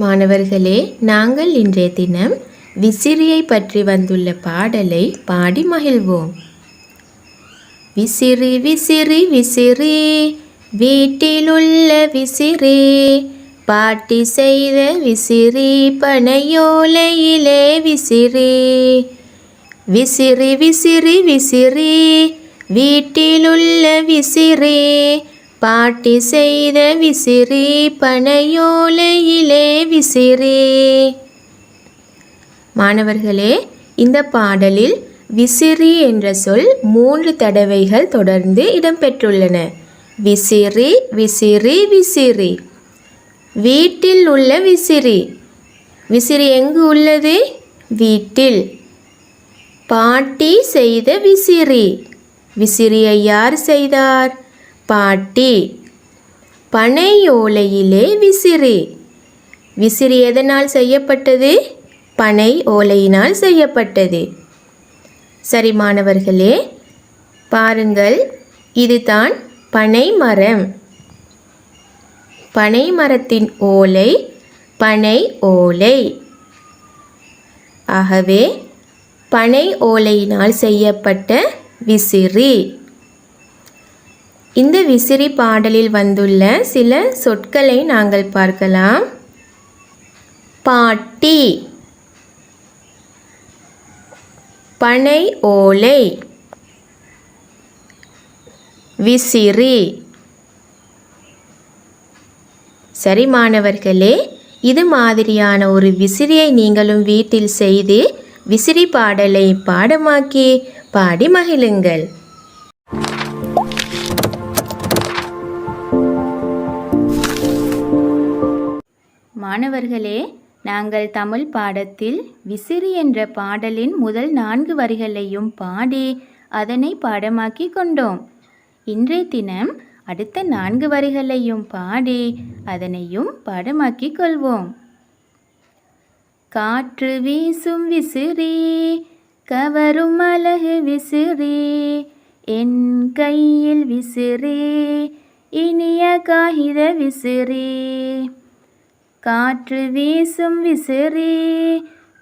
மாணவர்களே, நாங்கள் இன்றைய தினம் விசிறியை பற்றி வந்துள்ள பாடலை பாடி மகிழ்வோம். விசிறி விசிறி விசிறி வீட்டிலுள்ள விசிறி, பாட்டி செய்த விசிறி பனையோலையிலே விசிறி. விசிறி விசிறி விசிறி வீட்டிலுள்ள விசிறி, பாட்டி செய்த விசிறி பனையோலையிலே விசிறி. மாணவர்களே, இந்த பாடலில் விசிறி என்ற சொல் 3 தடவைகள் தொடர்ந்து இடம்பெற்றுள்ளன. விசிறி விசிறி விசிறி. வீட்டில் உள்ள விசிறி. விசிறி எங்கு உள்ளது? வீட்டில். பாட்டி செய்த விசிறி. விசிறியை யார் செய்தார்? பாட்டி. பனையோலையிலே விசிறி. விசிறி எதனால் செய்யப்பட்டது? பனை ஓலையினால் செய்யப்பட்டது. சரி மாணவர்களே, பாருங்கள், இதுதான் பனை மரம். பனை மரத்தின் ஓலை பனை ஓலை. ஆகவே பனை ஓலையினால் செய்யப்பட்ட விசிறி. இந்த விசிறி பாடலில் வந்துள்ள சில சொற்களை நாங்கள் பார்க்கலாம். பாட்டி, பனை ஓலை, விசிறி. சரி மாணவர்களே, இது மாதிரியான ஒரு விசிறியை நீங்களும் வீட்டில் செய்து விசிறி பாடலை பாடமாக்கி பாடி மகிழுங்கள். மாணவர்களே, நாங்கள் தமிழ் பாடத்தில் விசிறி என்ற பாடலின் முதல் 4 வரிகளையும் பாடி அதனை பாடமாக்கி கொண்டோம். இன்றைய தினம் அடுத்த 4 வரிகளையும் பாடி அதனையும் பாடமாக்கி கொள்வோம். காற்று வீசும் விசிறி, கவரும் அழகு விசிறி, என் கையில் விசிறி, இனிய காகித விசிறி. காற்று வீசும் விசிறி,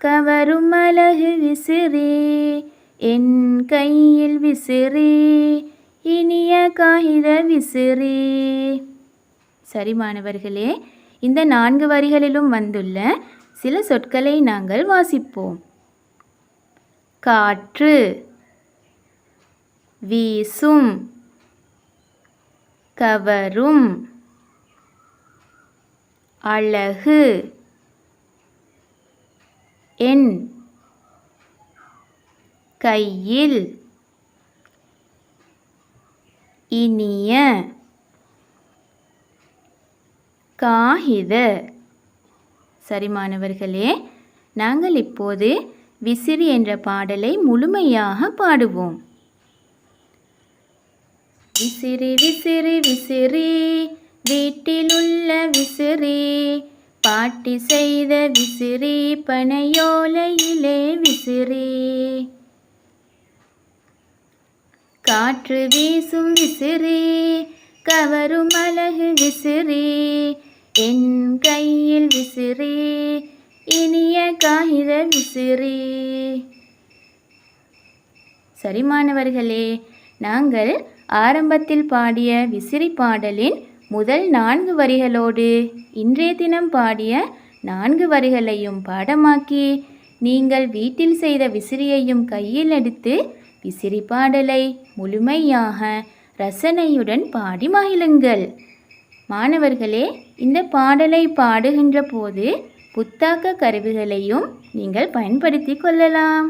கவரும் அழகு விசிறி, என் கையில் விசிறி, இனிய காகித விசிறி. சரி மாணவர்களே, இந்த 4 வரிகளிலும் வந்துள்ள சில சொற்களை நாங்கள் வாசிப்போம். காற்று, வீசும், கவரும், அழகு, என் கையில், இனிய காகித. சரி மாணவர்களே, நாங்கள் இப்போது விசிறி என்ற பாடலை முழுமையாக பாடுவோம். விசிறி விசிறி விசிறி வீட்டிலுள்ள விசிறி, பாட்டி செய்த விசிறி பனையோலையிலே விசிறி. காற்று வீசும் விசிறி, கவரும் அழகு விசிறி, என் கையில் விசிறி, இனிய காகித விசிறி. சரி மாணவர்களே, நாங்கள் ஆரம்பத்தில் பாடிய விசிறி பாடலின் முதல் 4 வரிகளோடு இன்றைய தினம் பாடிய 4 வரிகளையும் பாடமாக்கி நீங்கள் வீட்டில் செய்த விசிறியையும் கையில் எடுத்து விசிறி பாடலை முழுமையாக ரசனையுடன் பாடி மகிழுங்கள். மாணவர்களே, இந்த பாடலை பாடுகின்ற போது புத்தாக்க கருவிகளையும் நீங்கள் பயன்படுத்தி கொள்ளலாம்.